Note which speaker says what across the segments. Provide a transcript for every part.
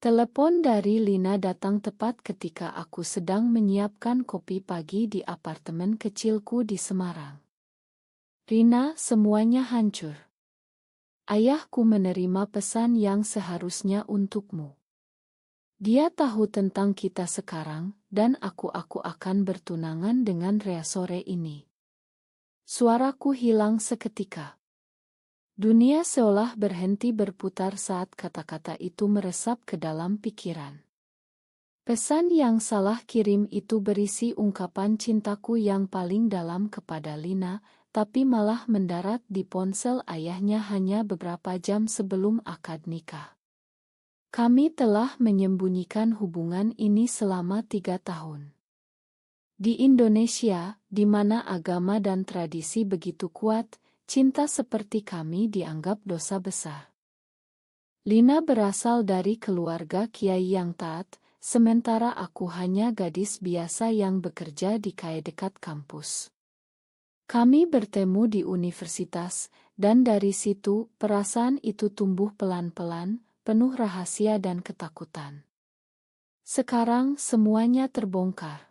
Speaker 1: Telepon dari Lina datang tepat ketika aku sedang menyiapkan kopi pagi di apartemen kecilku di Semarang. Rina, semuanya hancur. Ayahku menerima pesan yang seharusnya untukmu. Dia tahu tentang kita sekarang, dan aku akan bertunangan dengan Rea sore ini. Suaraku hilang seketika. Dunia seolah berhenti berputar saat kata-kata itu meresap ke dalam pikiran. Pesan yang salah kirim itu berisi ungkapan cintaku yang paling dalam kepada Lina, tapi malah mendarat di ponsel ayahnya hanya beberapa jam sebelum akad nikah. Kami telah menyembunyikan hubungan ini selama 3 tahun. Di Indonesia, di mana agama dan tradisi begitu kuat, cinta seperti kami dianggap dosa besar. Lina berasal dari keluarga kiai yang taat, sementara aku hanya gadis biasa yang bekerja di KAI dekat kampus. Kami bertemu di universitas, dan dari situ perasaan itu tumbuh pelan-pelan, penuh rahasia dan ketakutan. Sekarang semuanya terbongkar.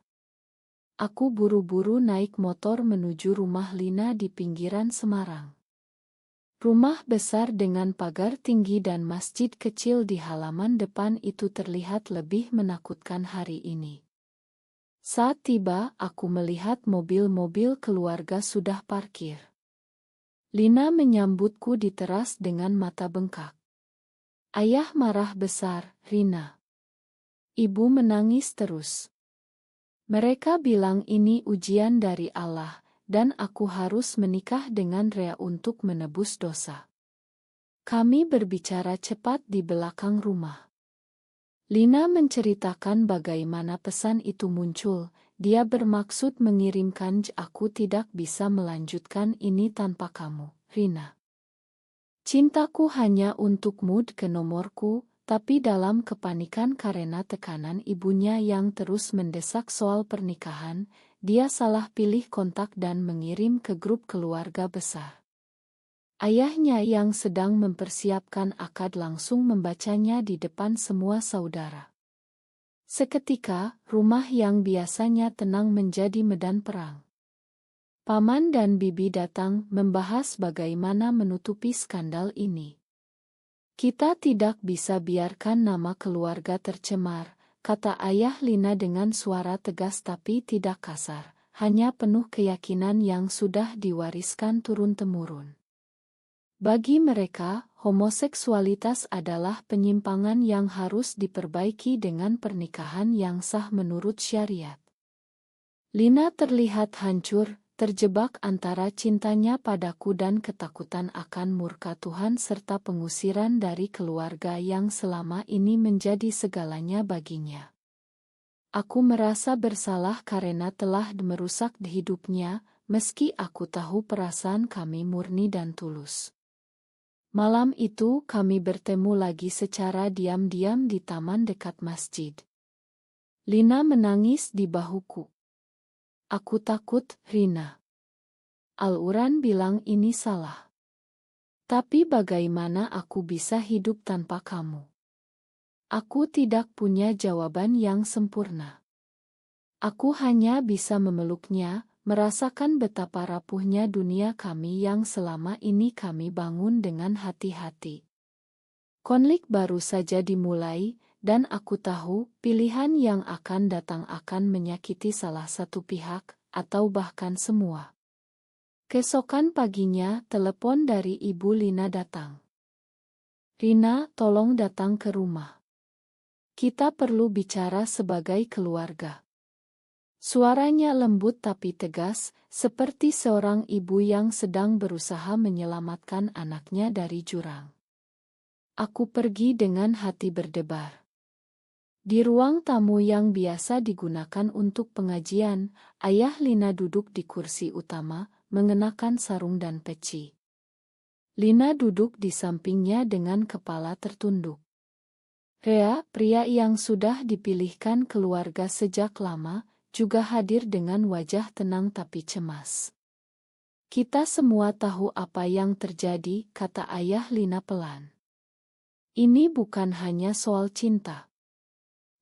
Speaker 1: Aku buru-buru naik motor menuju rumah Lina di pinggiran Semarang. Rumah besar dengan pagar tinggi dan masjid kecil di halaman depan itu terlihat lebih menakutkan hari ini. Saat tiba, aku melihat mobil-mobil keluarga sudah parkir. Lina menyambutku di teras dengan mata bengkak. Ayah marah besar, Rina. Ibu menangis terus. Mereka bilang ini ujian dari Allah, dan aku harus menikah dengan Rea untuk menebus dosa. Kami berbicara cepat di belakang rumah. Lina menceritakan bagaimana pesan itu muncul. Dia bermaksud mengirimkan aku tidak bisa melanjutkan ini tanpa kamu, Rina. Cintaku hanya untukmu ke nomorku, tapi dalam kepanikan karena tekanan ibunya yang terus mendesak soal pernikahan, dia salah pilih kontak dan mengirim ke grup keluarga besar. Ayahnya yang sedang mempersiapkan akad langsung membacanya di depan semua saudara. Seketika, rumah yang biasanya tenang menjadi medan perang. Paman dan bibi datang membahas bagaimana menutupi skandal ini. Kita tidak bisa biarkan nama keluarga tercemar, kata ayah Lina dengan suara tegas tapi tidak kasar, hanya penuh keyakinan yang sudah diwariskan turun-temurun. Bagi mereka, homoseksualitas adalah penyimpangan yang harus diperbaiki dengan pernikahan yang sah menurut syariat. Lina terlihat hancur, terjebak antara cintanya padaku dan ketakutan akan murka Tuhan serta pengusiran dari keluarga yang selama ini menjadi segalanya baginya. Aku merasa bersalah karena telah merusak hidupnya, meski aku tahu perasaan kami murni dan tulus. Malam itu kami bertemu lagi secara diam-diam di taman dekat masjid. Lina menangis di bahuku. Aku takut, Rina. Al-Quran bilang ini salah. Tapi bagaimana aku bisa hidup tanpa kamu? Aku tidak punya jawaban yang sempurna. Aku hanya bisa memeluknya, merasakan betapa rapuhnya dunia kami yang selama ini kami bangun dengan hati-hati. Konflik baru saja dimulai, dan aku tahu pilihan yang akan datang akan menyakiti salah satu pihak, atau bahkan semua. Keesokan paginya, telepon dari Ibu Lina datang. Rina, tolong datang ke rumah. Kita perlu bicara sebagai keluarga. Suaranya lembut tapi tegas, seperti seorang ibu yang sedang berusaha menyelamatkan anaknya dari jurang. Aku pergi dengan hati berdebar. Di ruang tamu yang biasa digunakan untuk pengajian, ayah Lina duduk di kursi utama, mengenakan sarung dan peci. Lina duduk di sampingnya dengan kepala tertunduk. Rea, pria yang sudah dipilihkan keluarga sejak lama, juga hadir dengan wajah tenang tapi cemas. Kita semua tahu apa yang terjadi, kata ayah Lina pelan. Ini bukan hanya soal cinta.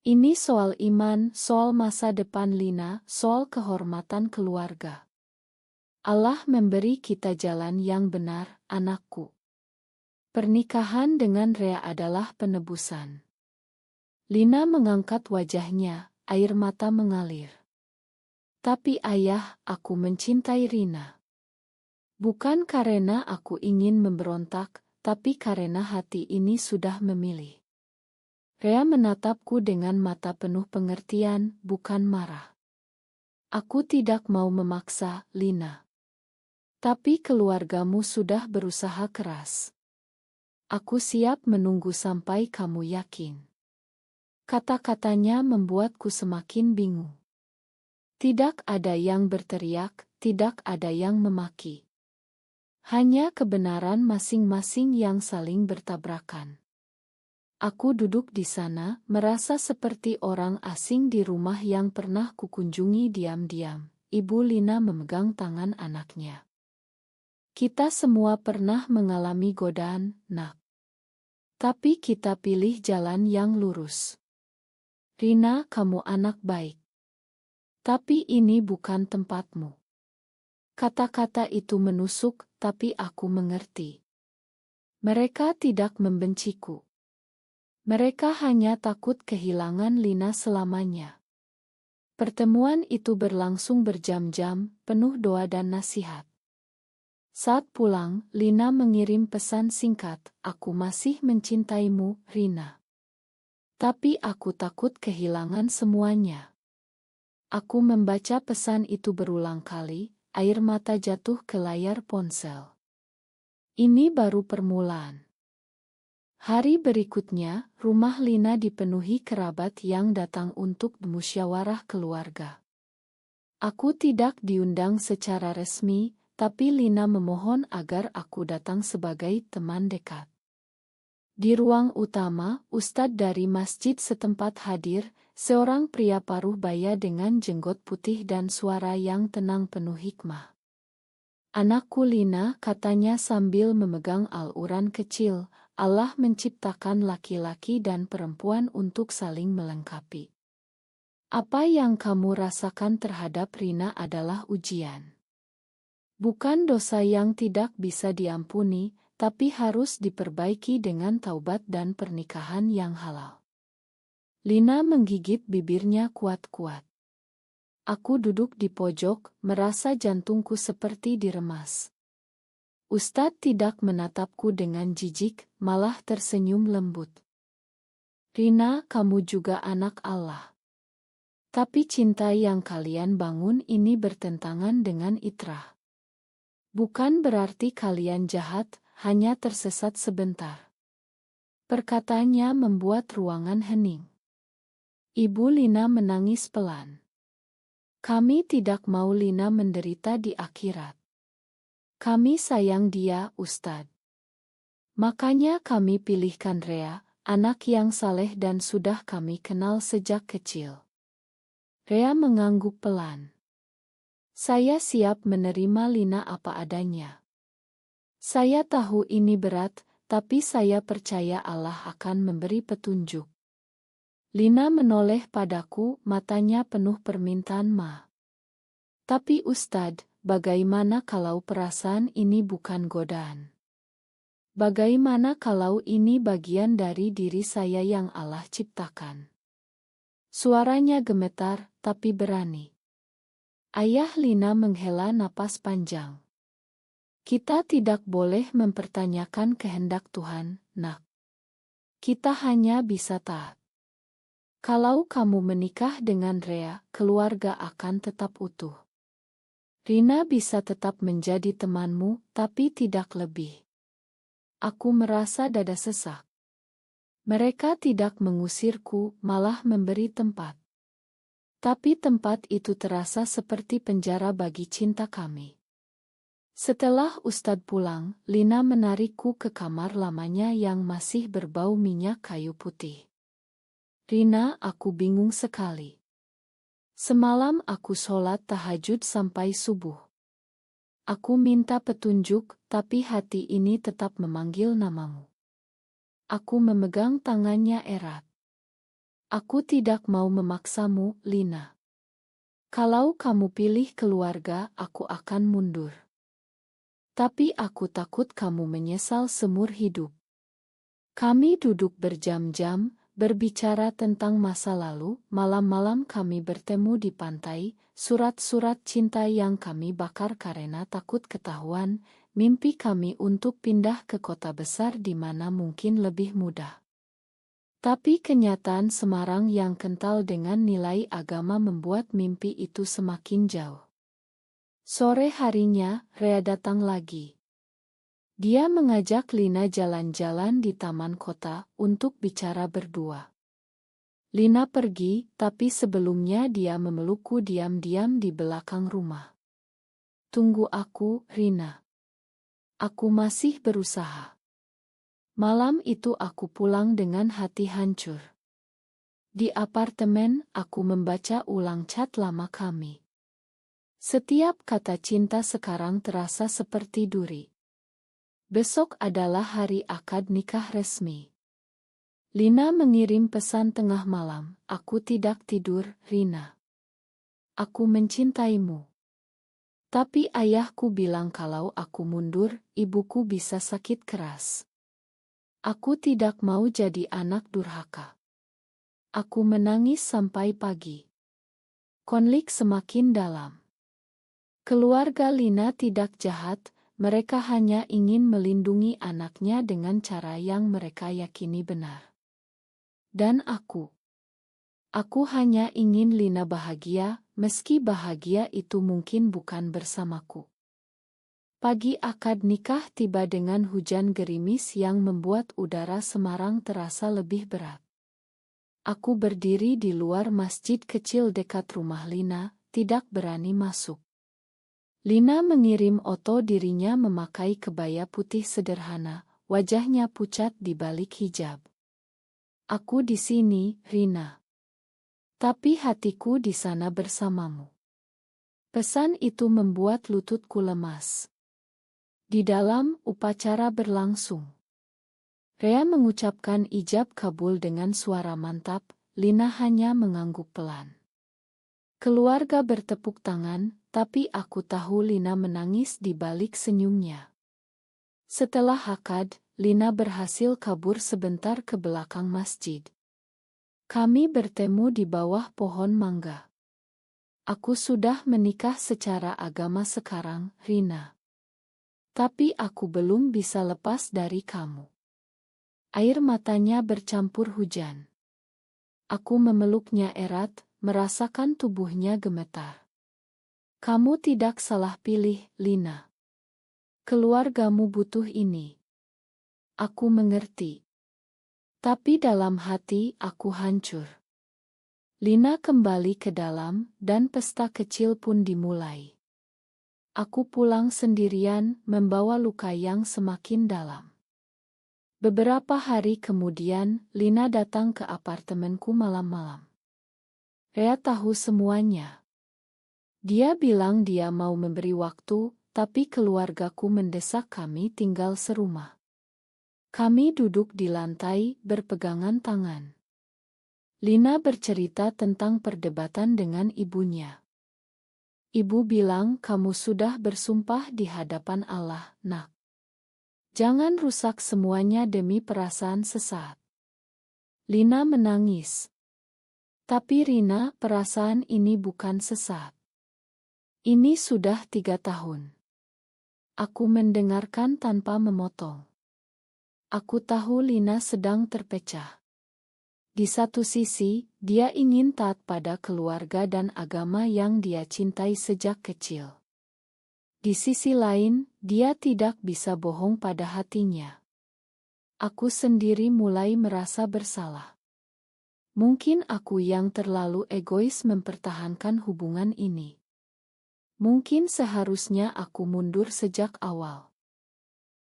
Speaker 1: Ini soal iman, soal masa depan Lina, soal kehormatan keluarga. Allah memberi kita jalan yang benar, anakku. Pernikahan dengan Rea adalah penebusan. Lina mengangkat wajahnya, air mata mengalir. Tapi ayah, aku mencintai Rina. Bukan karena aku ingin memberontak, tapi karena hati ini sudah memilih. Rea menatapku dengan mata penuh pengertian, bukan marah. Aku tidak mau memaksa, Lina. Tapi keluargamu sudah berusaha keras. Aku siap menunggu sampai kamu yakin. Kata-katanya membuatku semakin bingung. Tidak ada yang berteriak, tidak ada yang memaki. Hanya kebenaran masing-masing yang saling bertabrakan. Aku duduk di sana, merasa seperti orang asing di rumah yang pernah kukunjungi diam-diam. Ibu Lina memegang tangan anaknya. Kita semua pernah mengalami godaan, nak. Tapi kita pilih jalan yang lurus. Rina, kamu anak baik. Tapi ini bukan tempatmu. Kata-kata itu menusuk, tapi aku mengerti. Mereka tidak membenciku. Mereka hanya takut kehilangan Lina selamanya. Pertemuan itu berlangsung berjam-jam, penuh doa dan nasihat. Saat pulang, Lina mengirim pesan singkat, "Aku masih mencintaimu, Rina. Tapi aku takut kehilangan semuanya." Aku membaca pesan itu berulang kali, air mata jatuh ke layar ponsel. Ini baru permulaan. Hari berikutnya, rumah Lina dipenuhi kerabat yang datang untuk musyawarah keluarga. Aku tidak diundang secara resmi, tapi Lina memohon agar aku datang sebagai teman dekat. Di ruang utama, ustadz dari masjid setempat hadir, seorang pria paruh baya dengan jenggot putih dan suara yang tenang penuh hikmah. "Anakku Lina," katanya sambil memegang al-Quran kecil, "Allah menciptakan laki-laki dan perempuan untuk saling melengkapi. Apa yang kamu rasakan terhadap Rina adalah ujian. Bukan dosa yang tidak bisa diampuni, tapi harus diperbaiki dengan taubat dan pernikahan yang halal." Lina menggigit bibirnya kuat-kuat. Aku duduk di pojok, merasa jantungku seperti diremas. Ustadz tidak menatapku dengan jijik, malah tersenyum lembut. "Rina, kamu juga anak Allah. Tapi cinta yang kalian bangun ini bertentangan dengan fitrah. Bukan berarti kalian jahat, hanya tersesat sebentar." Perkataannya membuat ruangan hening. Ibu Lina menangis pelan. "Kami tidak mau Lina menderita di akhirat. Kami sayang dia, Ustadz. Makanya kami pilihkan Rea, anak yang saleh dan sudah kami kenal sejak kecil." Rea mengangguk pelan. "Saya siap menerima Lina apa adanya. Saya tahu ini berat, tapi saya percaya Allah akan memberi petunjuk." Lina menoleh padaku, matanya penuh permintaan maaf. "Tapi Ustadz, bagaimana kalau perasaan ini bukan godaan? Bagaimana kalau ini bagian dari diri saya yang Allah ciptakan?" Suaranya gemetar, tapi berani. Ayah Lina menghela napas panjang. "Kita tidak boleh mempertanyakan kehendak Tuhan, nak. Kita hanya bisa taat. Kalau kamu menikah dengan Rea, keluarga akan tetap utuh. Rina bisa tetap menjadi temanmu, tapi tidak lebih." Aku merasa dada sesak. Mereka tidak mengusirku, malah memberi tempat. Tapi tempat itu terasa seperti penjara bagi cinta kami. Setelah Ustadz pulang, Lina menarikku ke kamar lamanya yang masih berbau minyak kayu putih. "Rina, aku bingung sekali. Semalam aku sholat tahajud sampai subuh. Aku minta petunjuk, tapi hati ini tetap memanggil namamu. Aku memegang tangannya erat. Aku tidak mau memaksamu, Lina. Kalau kamu pilih keluarga, aku akan mundur. Tapi aku takut kamu menyesal seumur hidup. Kami duduk berjam-jam, berbicara tentang masa lalu. Malam-malam kami bertemu di pantai, surat-surat cinta yang kami bakar karena takut ketahuan, mimpi kami untuk pindah ke kota besar di mana mungkin lebih mudah. Tapi kenyataan Semarang yang kental dengan nilai agama membuat mimpi itu semakin jauh. Sore harinya, Rea datang lagi. Dia mengajak Lina jalan-jalan di taman kota untuk bicara berdua. Lina pergi, tapi sebelumnya dia memelukku diam-diam di belakang rumah. Tunggu aku, Rina. Aku masih berusaha. Malam itu aku pulang dengan hati hancur. Di apartemen, aku membaca ulang chat lama kami. Setiap kata cinta sekarang terasa seperti duri. Besok adalah hari akad nikah resmi. Lina mengirim pesan tengah malam, aku tidak tidur, Rina. Aku mencintaimu. Tapi ayahku bilang kalau aku mundur, ibuku bisa sakit keras. Aku tidak mau jadi anak durhaka. Aku menangis sampai pagi. Konflik semakin dalam. Keluarga Lina tidak jahat, mereka hanya ingin melindungi anaknya dengan cara yang mereka yakini benar. Dan aku hanya ingin Lina bahagia, meski bahagia itu mungkin bukan bersamaku. Pagi akad nikah tiba dengan hujan gerimis yang membuat udara Semarang terasa lebih berat. Aku berdiri di luar masjid kecil dekat rumah Lina, tidak berani masuk. Lina mengirim foto dirinya memakai kebaya putih sederhana, wajahnya pucat di balik hijab. Aku di sini, Rina. Tapi hatiku di sana bersamamu. Pesan itu membuat lututku lemas. Di dalam, upacara berlangsung. Rea mengucapkan ijab kabul dengan suara mantap, Lina hanya mengangguk pelan. Keluarga bertepuk tangan, tapi aku tahu Lina menangis di balik senyumnya. Setelah akad, Lina berhasil kabur sebentar ke belakang masjid. Kami bertemu di bawah pohon mangga. Aku sudah menikah secara agama sekarang, Rina. Tapi aku belum bisa lepas dari kamu. Air matanya bercampur hujan. Aku memeluknya erat, merasakan tubuhnya gemetar. Kamu tidak salah pilih, Lina. Keluargamu butuh ini. Aku mengerti. Tapi dalam hati aku hancur. Lina kembali ke dalam, dan pesta kecil pun dimulai. Aku pulang sendirian, membawa luka yang semakin dalam. Beberapa hari kemudian, Lina datang ke apartemenku malam-malam. Rea tahu semuanya. Dia bilang dia mau memberi waktu, tapi keluargaku mendesak kami tinggal serumah. Kami duduk di lantai, berpegangan tangan. Lina bercerita tentang perdebatan dengan ibunya. Ibu bilang kamu sudah bersumpah di hadapan Allah, Nak. Jangan rusak semuanya demi perasaan sesaat. Lina menangis. Tapi Rina, perasaan ini bukan sesaat. Ini sudah 3 tahun. Aku mendengarkan tanpa memotong. Aku tahu Lina sedang terpecah. Di satu sisi, dia ingin taat pada keluarga dan agama yang dia cintai sejak kecil. Di sisi lain, dia tidak bisa bohong pada hatinya. Aku sendiri mulai merasa bersalah. Mungkin aku yang terlalu egois mempertahankan hubungan ini. Mungkin seharusnya aku mundur sejak awal.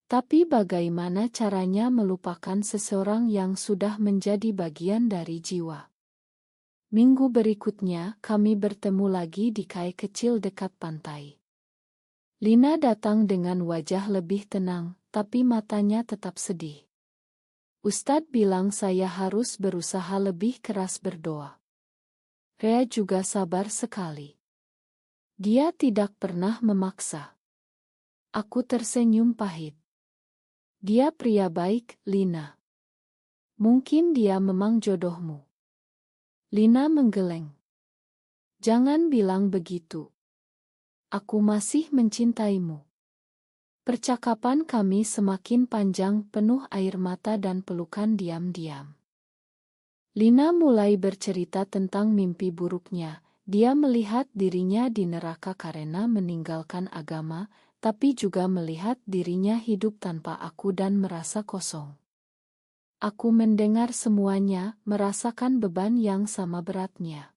Speaker 1: Tapi bagaimana caranya melupakan seseorang yang sudah menjadi bagian dari jiwa? Minggu berikutnya, kami bertemu lagi di kai kecil dekat pantai. Lina datang dengan wajah lebih tenang, tapi matanya tetap sedih. Ustadz bilang saya harus berusaha lebih keras berdoa. Rea juga sabar sekali. Dia tidak pernah memaksa. Aku tersenyum pahit. Dia pria baik, Lina. Mungkin dia memang jodohmu. Lina menggeleng. Jangan bilang begitu. Aku masih mencintaimu. Percakapan kami semakin panjang, penuh air mata dan pelukan diam-diam. Lina mulai bercerita tentang mimpi buruknya. Dia melihat dirinya di neraka karena meninggalkan agama, tapi juga melihat dirinya hidup tanpa aku dan merasa kosong. Aku mendengar semuanya, merasakan beban yang sama beratnya.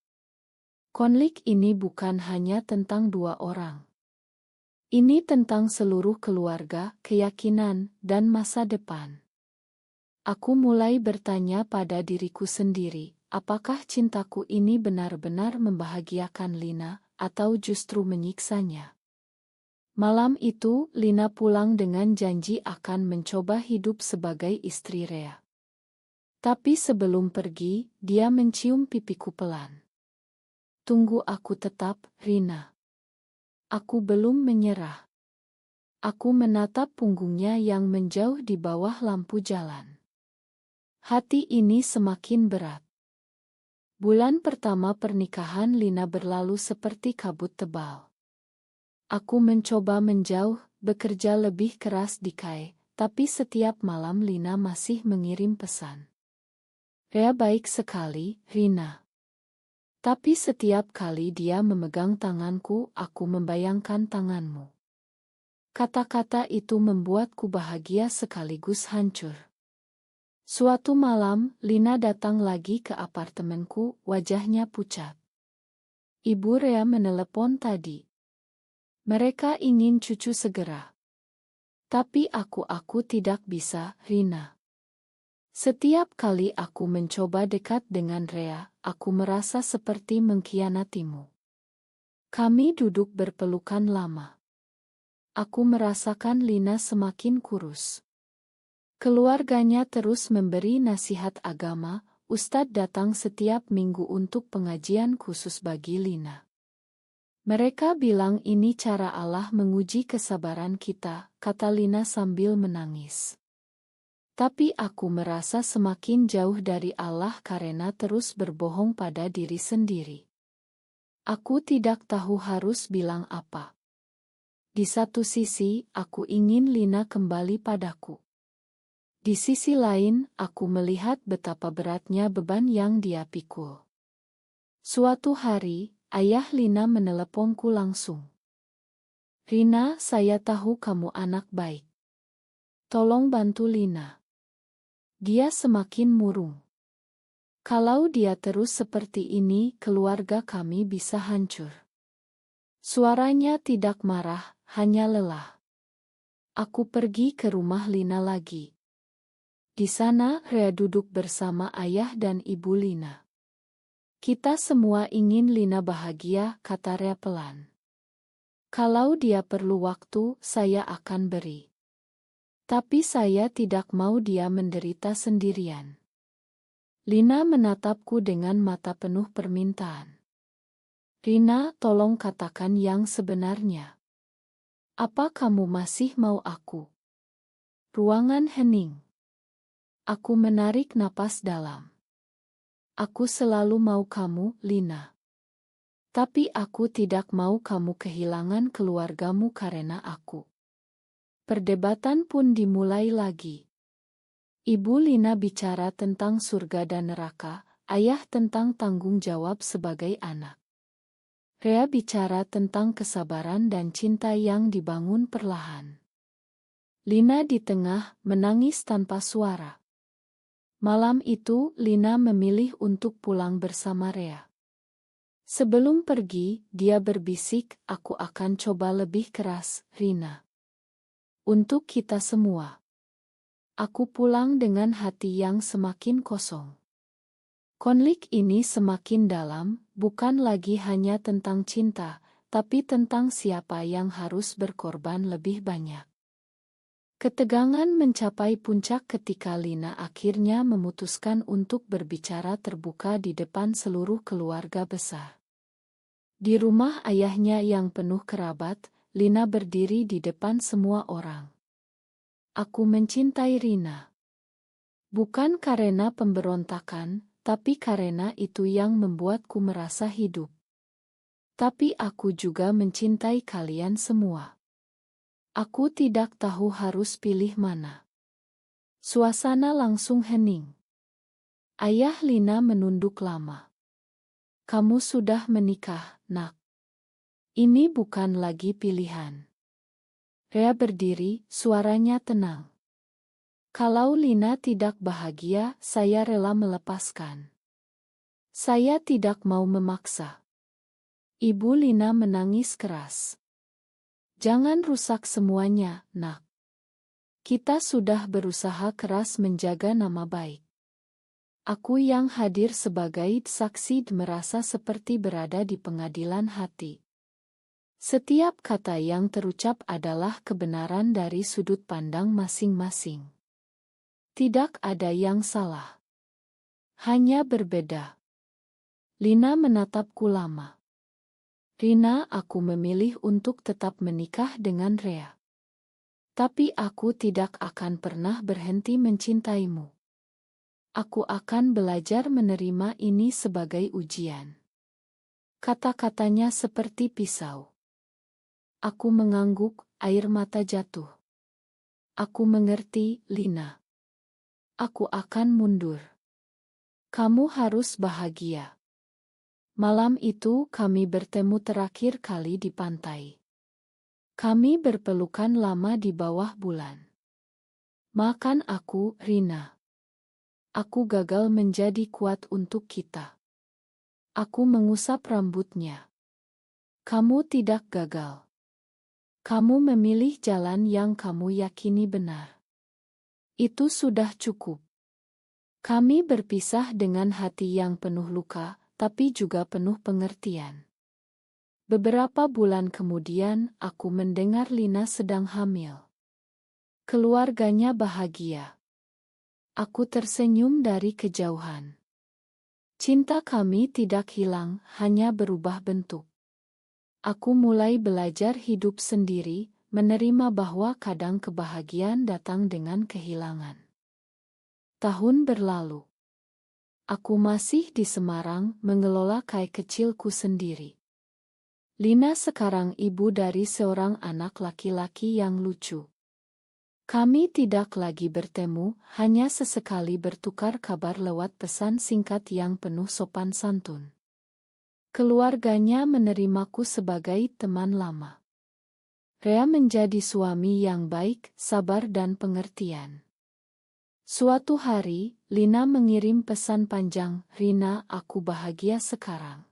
Speaker 1: Konflik ini bukan hanya tentang dua orang. Ini tentang seluruh keluarga, keyakinan, dan masa depan. Aku mulai bertanya pada diriku sendiri, apakah cintaku ini benar-benar membahagiakan Lina, atau justru menyiksanya? Malam itu, Lina pulang dengan janji akan mencoba hidup sebagai istri Rea. Tapi sebelum pergi, dia mencium pipiku pelan. Tunggu, aku tetap, Rina. Aku belum menyerah. Aku menatap punggungnya yang menjauh di bawah lampu jalan. Hati ini semakin berat. Bulan pertama pernikahan Lina berlalu seperti kabut tebal. Aku mencoba menjauh, bekerja lebih keras di KAI, tapi setiap malam Lina masih mengirim pesan. Rea baik sekali, Rina. Tapi setiap kali dia memegang tanganku, aku membayangkan tanganmu. Kata-kata itu membuatku bahagia sekaligus hancur. Suatu malam, Lina datang lagi ke apartemenku, wajahnya pucat. Ibu Rea menelepon tadi. Mereka ingin cucu segera. Tapi aku tidak bisa, Rina. Setiap kali aku mencoba dekat dengan Rea, aku merasa seperti mengkhianatimu. Kami duduk berpelukan lama. Aku merasakan Lina semakin kurus. Keluarganya terus memberi nasihat agama. Ustadz datang setiap minggu untuk pengajian khusus bagi Lina. Mereka bilang ini cara Allah menguji kesabaran kita, kata Lina sambil menangis. Tapi aku merasa semakin jauh dari Allah karena terus berbohong pada diri sendiri. Aku tidak tahu harus bilang apa. Di satu sisi, aku ingin Lina kembali padaku. Di sisi lain, aku melihat betapa beratnya beban yang dia pikul. Suatu hari, ayah Lina meneleponku langsung. Rina, saya tahu kamu anak baik. Tolong bantu Lina. Dia semakin murung. Kalau dia terus seperti ini, keluarga kami bisa hancur. Suaranya tidak marah, hanya lelah. Aku pergi ke rumah Lina lagi. Di sana, Rea duduk bersama ayah dan ibu Lina. Kita semua ingin Lina bahagia, kata Rea pelan. Kalau dia perlu waktu, saya akan beri. Tapi saya tidak mau dia menderita sendirian. Lina menatapku dengan mata penuh permintaan. Rina, tolong katakan yang sebenarnya. Apa kamu masih mau aku? Ruangan hening. Aku menarik napas dalam. Aku selalu mau kamu, Lina. Tapi aku tidak mau kamu kehilangan keluargamu karena aku. Perdebatan pun dimulai lagi. Ibu Lina bicara tentang surga dan neraka, ayah tentang tanggung jawab sebagai anak. Rea bicara tentang kesabaran dan cinta yang dibangun perlahan. Lina di tengah, menangis tanpa suara. Malam itu, Lina memilih untuk pulang bersama Rea. Sebelum pergi, dia berbisik, aku akan coba lebih keras, Rina. Untuk kita semua. Aku pulang dengan hati yang semakin kosong. Konflik ini semakin dalam, bukan lagi hanya tentang cinta, tapi tentang siapa yang harus berkorban lebih banyak. Ketegangan mencapai puncak ketika Lina akhirnya memutuskan untuk berbicara terbuka di depan seluruh keluarga besar. Di rumah ayahnya yang penuh kerabat, Lina berdiri di depan semua orang. Aku mencintai Rina. Bukan karena pemberontakan, tapi karena itu yang membuatku merasa hidup. Tapi aku juga mencintai kalian semua. Aku tidak tahu harus pilih mana. Suasana langsung hening. Ayah Lina menunduk lama. Kamu sudah menikah, nak. Ini bukan lagi pilihan. Rea berdiri, suaranya tenang. Kalau Lina tidak bahagia, saya rela melepaskan. Saya tidak mau memaksa. Ibu Lina menangis keras. Jangan rusak semuanya, nak. Kita sudah berusaha keras menjaga nama baik. Aku yang hadir sebagai saksi merasa seperti berada di pengadilan hati. Setiap kata yang terucap adalah kebenaran dari sudut pandang masing-masing. Tidak ada yang salah. Hanya berbeda. Lina menatapku lama. Rina, aku memilih untuk tetap menikah dengan Rea. Tapi aku tidak akan pernah berhenti mencintaimu. Aku akan belajar menerima ini sebagai ujian. Kata-katanya seperti pisau. Aku mengangguk, air mata jatuh. Aku mengerti, Lina. Aku akan mundur. Kamu harus bahagia. Malam itu kami bertemu terakhir kali di pantai. Kami berpelukan lama di bawah bulan. Makan aku, Rina. Aku gagal menjadi kuat untuk kita. Aku mengusap rambutnya. Kamu tidak gagal. Kamu memilih jalan yang kamu yakini benar. Itu sudah cukup. Kami berpisah dengan hati yang penuh luka, tapi juga penuh pengertian. Beberapa bulan kemudian, aku mendengar Lina sedang hamil. Keluarganya bahagia. Aku tersenyum dari kejauhan. Cinta kami tidak hilang, hanya berubah bentuk. Aku mulai belajar hidup sendiri, menerima bahwa kadang kebahagiaan datang dengan kehilangan. Tahun berlalu. Aku masih di Semarang, mengelola kai kecilku sendiri. Lina sekarang ibu dari seorang anak laki-laki yang lucu. Kami tidak lagi bertemu, hanya sesekali bertukar kabar lewat pesan singkat yang penuh sopan santun. Keluarganya menerimaku sebagai teman lama. Rea menjadi suami yang baik, sabar dan pengertian. Suatu hari, Lina mengirim pesan panjang, Rina, aku bahagia sekarang.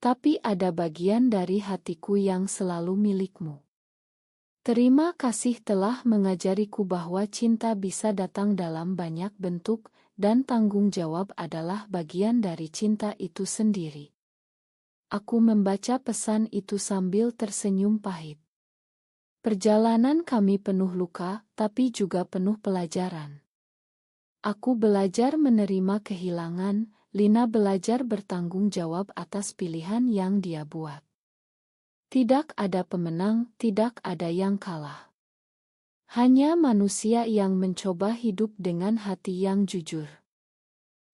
Speaker 1: Tapi ada bagian dari hatiku yang selalu milikmu. Terima kasih telah mengajariku bahwa cinta bisa datang dalam banyak bentuk, dan tanggung jawab adalah bagian dari cinta itu sendiri. Aku membaca pesan itu sambil tersenyum pahit. Perjalanan kami penuh luka, tapi juga penuh pelajaran. Aku belajar menerima kehilangan, Lina belajar bertanggung jawab atas pilihan yang dia buat. Tidak ada pemenang, tidak ada yang kalah. Hanya manusia yang mencoba hidup dengan hati yang jujur.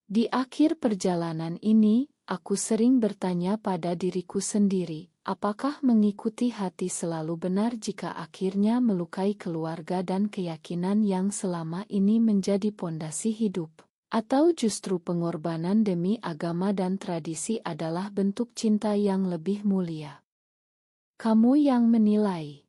Speaker 1: Di akhir perjalanan ini, aku sering bertanya pada diriku sendiri, apakah mengikuti hati selalu benar jika akhirnya melukai keluarga dan keyakinan yang selama ini menjadi pondasi hidup? Atau justru pengorbanan demi agama dan tradisi adalah bentuk cinta yang lebih mulia? Kamu yang menilai.